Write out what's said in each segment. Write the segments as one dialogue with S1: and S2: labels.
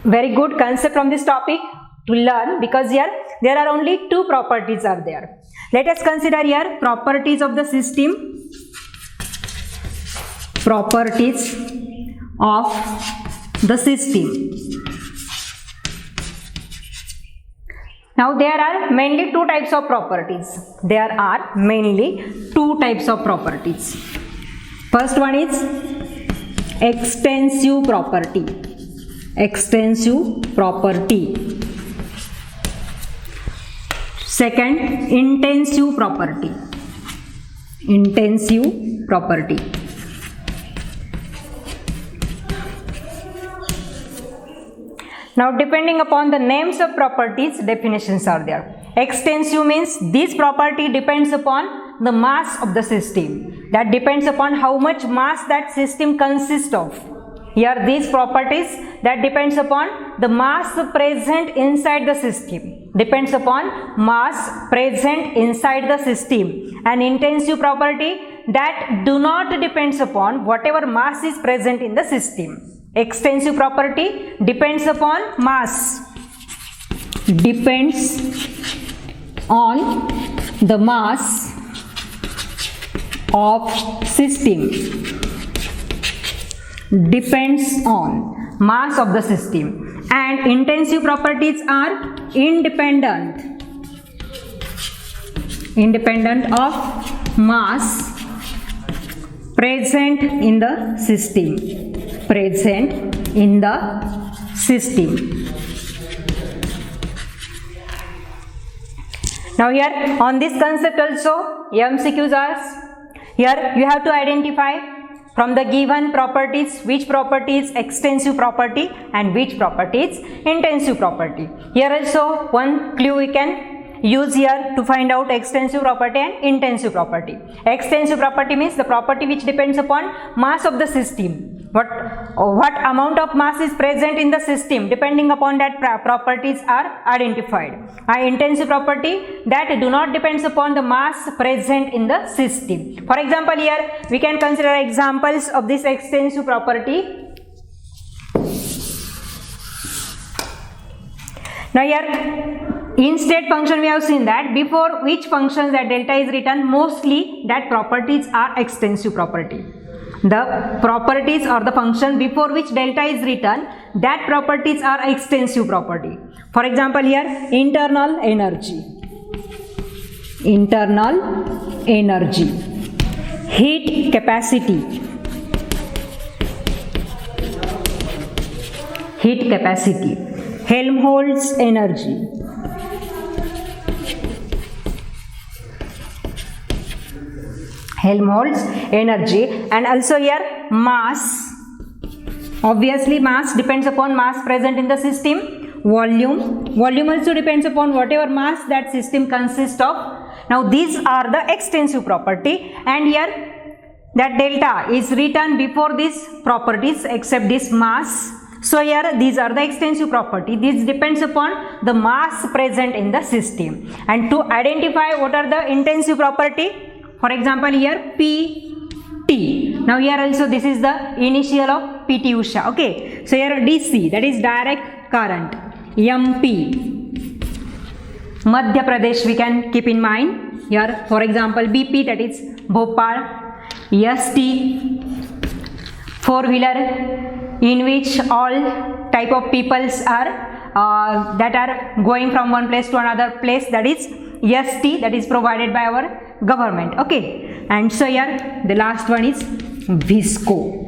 S1: Very good concept from this topic to learn, because here there are only two properties are there. Let us consider here properties of the system. Properties of the system. Now there are mainly two types of properties. There are mainly two types of properties. First one is extensive property. Extensive property. Second, intensive property. Intensive property. Now depending upon the names of properties, definitions are there. Extensive means this property depends upon the mass of the system. That depends upon how much mass that system consists of. Here these properties that depends upon the mass present inside the system. Depends upon mass present inside the system. An intensive property that do not depends upon whatever mass is present in the system. Extensive property depends upon mass. Depends on the mass of system. Depends on mass of the system. And intensive properties are independent. Independent of mass present in the system. Present in the system. Now here on this concept also MCQs are here. You have to identify from the given properties which property is extensive property and which property is intensive property. Here also one clue we can use here to find out extensive property and intensive property. Extensive property means the property which depends upon mass of the system. What amount of mass is present in the system, depending upon that properties are identified. Intensive property that do not depends upon the mass present in the system. For example, here we can consider examples of this extensive property. Now here in state function we have seen that before which functions that delta is written, mostly that properties are extensive property. The properties or the function before which delta is written, that properties are extensive property. For example, here internal energy. Internal energy. Heat capacity. Heat capacity. Helmholtz energy. Helmholtz energy. And also here mass. Obviously mass depends upon mass present in the system. Volume. Volume also depends upon whatever mass that system consists of. Now these are the extensive property, and here that delta is written before these properties except this mass. So here these are the extensive property. This depends upon the mass present in the system. And to identify what are the intensive property, for example here PT. Now here also this is the initial of PT Usha. Okay. So here DC, that is direct current. MP. Madhya Pradesh we can keep in mind. Here for example BP, that is Bhopal. ST, four-wheeler in which all type of peoples are that are going from one place to another place, that is ST, that is provided by our government. Okay. And so here the last one is VSCO.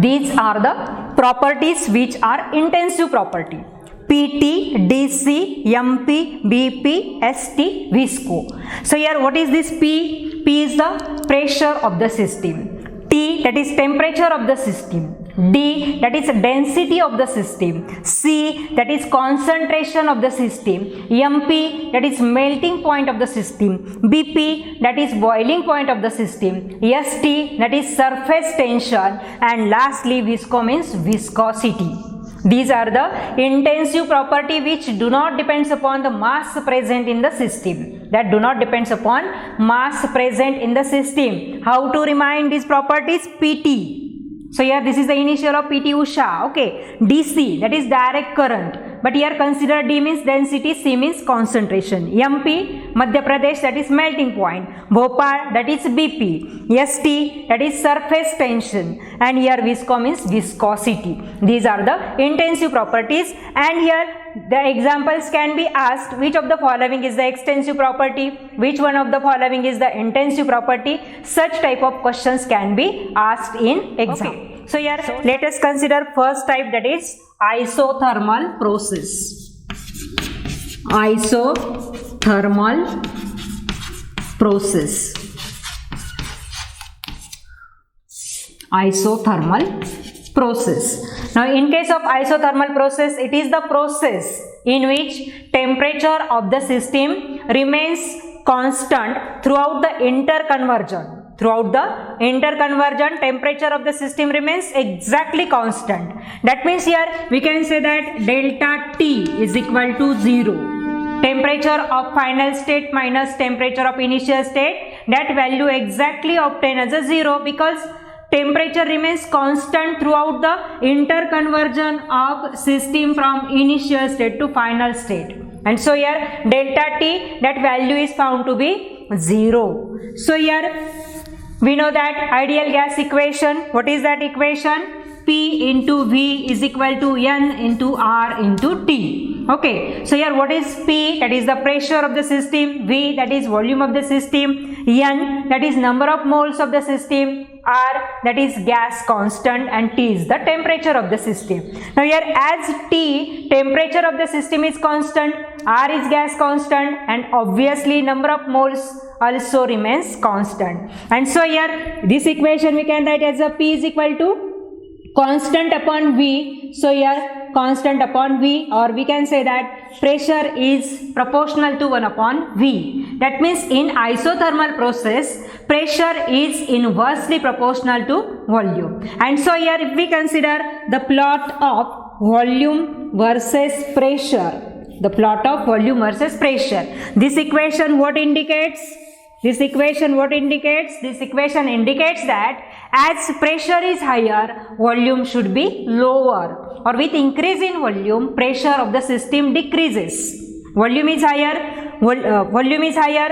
S1: These are the properties which are intensive property. PT, DC, MP, BP, ST, VSCO. So here what is this P? P is the pressure of the system. T, that is temperature of the system. D, that is density of the system. C, that is concentration of the system. MP, that is melting point of the system. BP, that is boiling point of the system. ST, that is surface tension. And lastly VSCO means viscosity. These are the intensive property which do not depends upon the mass present in the system. That do not depends upon mass present in the system. How to remind these properties? PT. So here this is the initial of PT Usha. Okay, DC, that is direct current. But here consider D means density, C means concentration. MP, Madhya Pradesh, that is melting point. Bhopal, that is BP. ST, that is surface tension. And here visco means viscosity. These are the intensive properties. And here the examples can be asked, which of the following is the extensive property, which one of the following is the intensive property. Such type of questions can be asked in exam. Okay. So here let us consider first type, that is isothermal process. Isothermal process. Isothermal process. Now in case of isothermal process, it is the process in which temperature of the system remains constant throughout the interconversion. Throughout the interconversion, temperature of the system remains exactly constant. That means here we can say that delta T is equal to 0. Temperature of final state minus temperature of initial state, that value exactly obtained as a 0, because temperature remains constant throughout the interconversion of system from initial state to final state. And so here delta T, that value is found to be 0. So here we know that ideal gas equation. What is that equation? P into V is equal to N into R into T. Okay, so here what is P? That is the pressure of the system. V, that is volume of the system. N, that is number of moles of the system. R, that is gas constant, and T is the temperature of the system. Now here as T, temperature of the system is constant, R is gas constant, and obviously number of moles also remains constant. And so here this equation we can write as a P is equal to constant upon V. So here constant upon V, or we can say that pressure is proportional to 1 upon V. That means in isothermal process, pressure is inversely proportional to volume. And so here if we consider the plot of volume versus pressure, the plot of volume versus pressure, this equation what indicates? This equation what indicates? This equation indicates that as pressure is higher, volume should be lower, or with increase in volume, pressure of the system decreases. Volume is higher,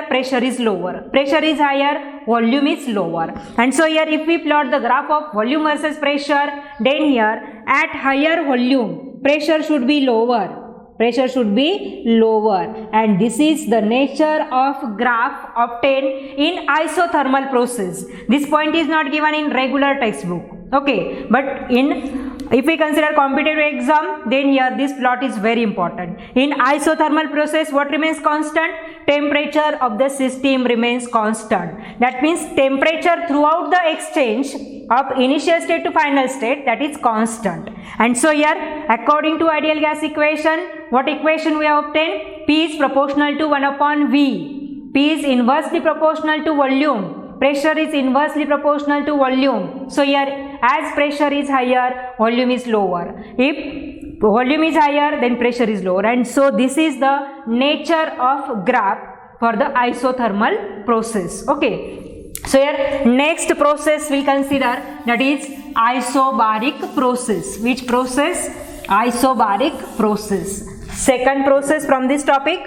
S1: pressure is lower. Pressure is higher, volume is lower. And so here if we plot the graph of volume versus pressure, then here at higher volume, pressure should be lower. Pressure should be lower, and this is the nature of graph obtained in isothermal process. This point is not given in regular textbook. Okay, but if we consider competitive exam, then here this plot is very important. In isothermal process, what remains constant? Temperature of the system remains constant. That means temperature throughout the exchange of initial state to final state, that is constant. And so here according to ideal gas equation, what equation we have obtained? P is proportional to 1 upon V. P is inversely proportional to volume. Pressure is inversely proportional to volume. So here as pressure is higher, volume is lower. If volume is higher, then pressure is lower. And so this is the nature of graph for the isothermal process. Okay. So here next process we'll consider, that is isobaric process. Which process? Isobaric process. Second process from this topic,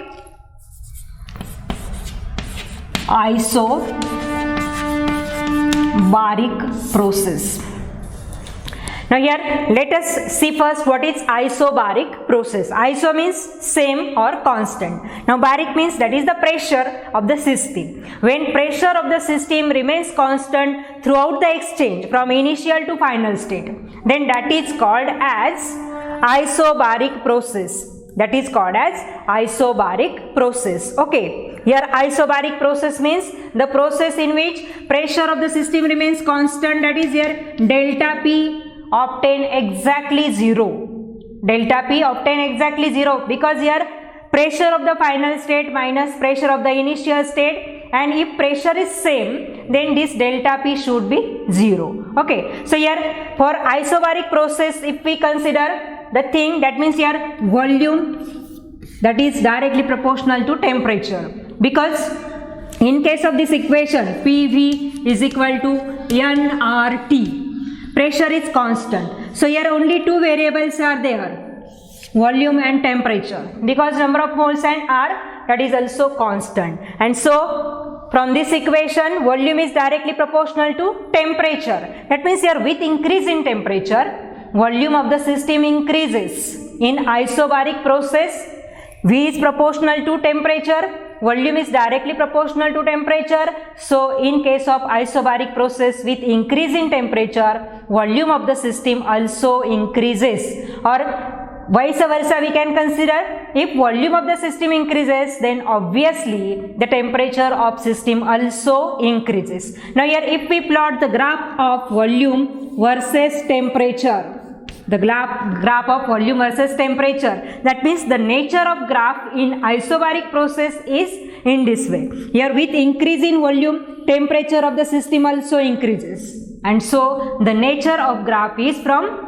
S1: isobaric process. Now here let us see first what is isobaric process. Iso means same or constant. Now baric means that is the pressure of the system. When pressure of the system remains constant throughout the exchange from initial to final state, then that is called as isobaric process. That is called as isobaric process. Okay, here isobaric process means the process in which pressure of the system remains constant, that is here delta P obtain exactly 0. Delta P obtain exactly 0, because here pressure of the final state minus pressure of the initial state, and if pressure is same, then this delta P should be 0. Okay, so here for isobaric process, if we consider the thing, that means here volume, that is directly proportional to temperature, because in case of this equation PV is equal to nRT. pressure is constant. So here only two variables are there, volume and temperature, because number of moles and R, that is also constant. And so from this equation, volume is directly proportional to temperature. That means here with increase in temperature, volume of the system increases. In isobaric process, V is proportional to temperature, volume is directly proportional to temperature. So in case of isobaric process, with increase in temperature, volume of the system also increases. Or vice versa we can consider, if volume of the system increases, then obviously the temperature of system also increases. Now here if we plot the graph of volume versus temperature, the graph of volume versus temperature, that means the nature of graph in isobaric process is in this way. Here with increase in volume, temperature of the system also increases, and so the nature of graph is from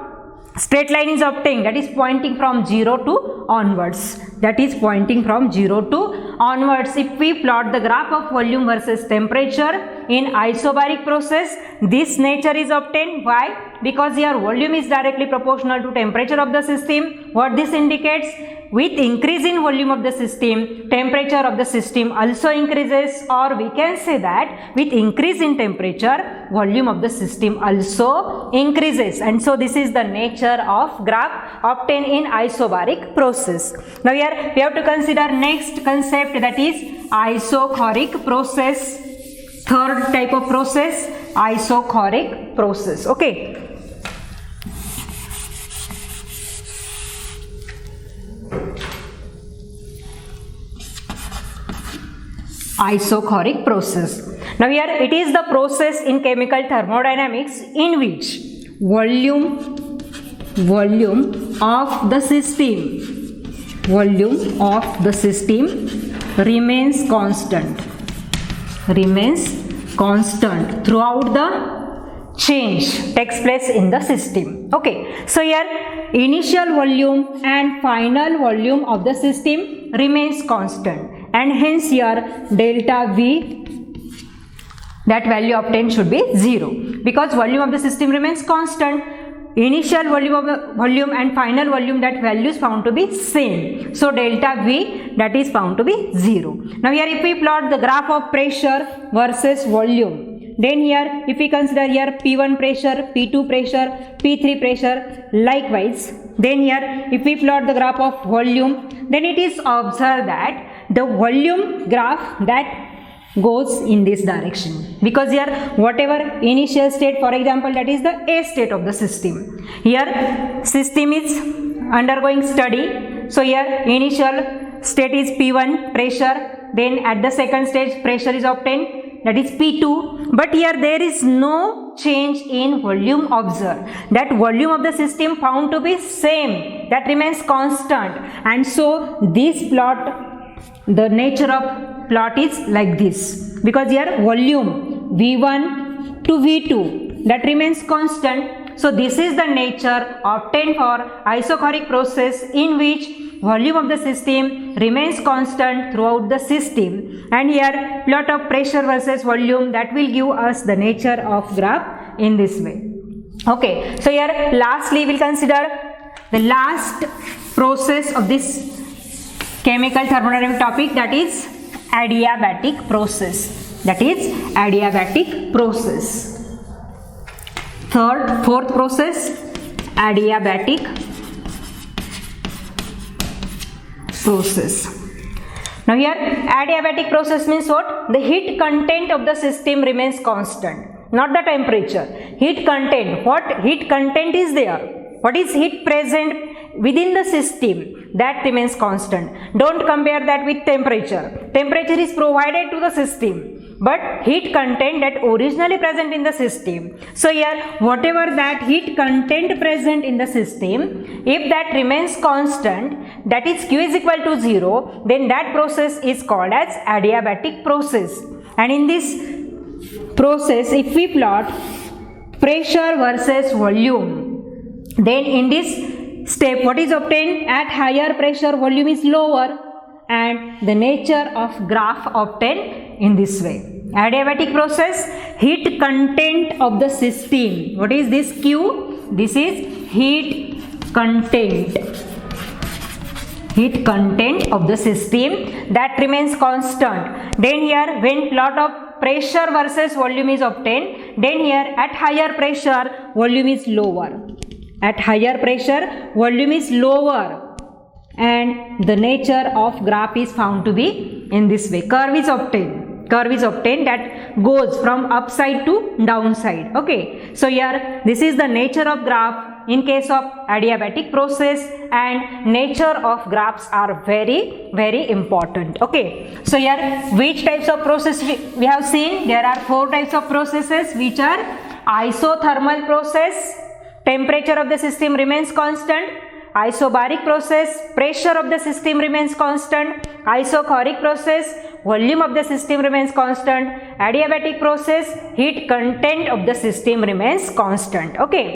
S1: straight line is obtained, that is pointing from 0 to onwards, that is pointing from 0 to onwards. If we plot the graph of volume versus temperature in isobaric process, this nature is obtained. Why? Because here volume is directly proportional to temperature of the system. What this indicates? With increase in volume of the system, temperature of the system also increases, or we can say that with increase in temperature, volume of the system also increases. And so this is the nature of graph obtained in isobaric process. Now here we have to consider next concept, that is isochoric process. Third type of process, isochoric process. Okay. Isochoric process. Now here it is the process in chemical thermodynamics in which volume of the system remains constant throughout the change takes place in the system. Okay, so here initial volume and final volume of the system remains constant, and hence here delta V, that value obtained should be 0, because volume of the system remains constant. Initial volume and final volume, that value is found to be same, so delta V, that is found to be 0. Now here if we plot the graph of pressure versus volume, then here if we consider here P1 pressure, P2 pressure, P3 pressure, likewise, then here if we plot the graph of volume, then it is observed that the volume graph that goes in this direction, because here whatever initial state, for example, that is the A state of the system, here system is undergoing study, so here initial state is P1 pressure, then at the second stage pressure is obtained, that is P2, but here there is no change in volume observed, that volume of the system found to be same, that remains constant. And so this plot, the nature of plot is like this, because here volume V1 to V2, that remains constant. So this is the nature obtained for isochoric process in which volume of the system remains constant throughout the system, and here plot of pressure versus volume, that will give us the nature of graph in this way. Okay, so here lastly we will consider the last process of this chemical thermodynamic topic, that is adiabatic process. Fourth process, adiabatic process. Now here adiabatic process means what? The heat content of the system remains constant, not the temperature. Heat content, what heat content is there? What is heat present within the system? That remains constant. Don't compare that with temperature. Temperature is provided to the system, but heat content that originally present in the system. So here whatever that heat content present in the system, if that remains constant, that is Q is equal to 0, then that process is called as adiabatic process. And in this process, if we plot pressure versus volume, then in this step what is obtained? At higher pressure volume is lower, and the nature of graph obtained in this way. Adiabatic process, heat content of the system. What is this Q? This is heat content. Heat content of the system that remains constant. Then here, when lot of pressure versus volume is obtained, then here at higher pressure, volume is lower. At higher pressure, volume is lower, and the nature of graph is found to be in this way. Curve is obtained. Curve is obtained that goes from upside to downside. Okay. So here, this is the nature of graph in case of adiabatic process, and nature of graphs are very, very important. Okay. So here, which types of process we have seen? There are 4 types of processes, which are isothermal process, temperature of the system remains constant; isobaric process, pressure of the system remains constant; isochoric process, volume of the system remains constant; adiabatic process, heat content of the system remains constant. Okay.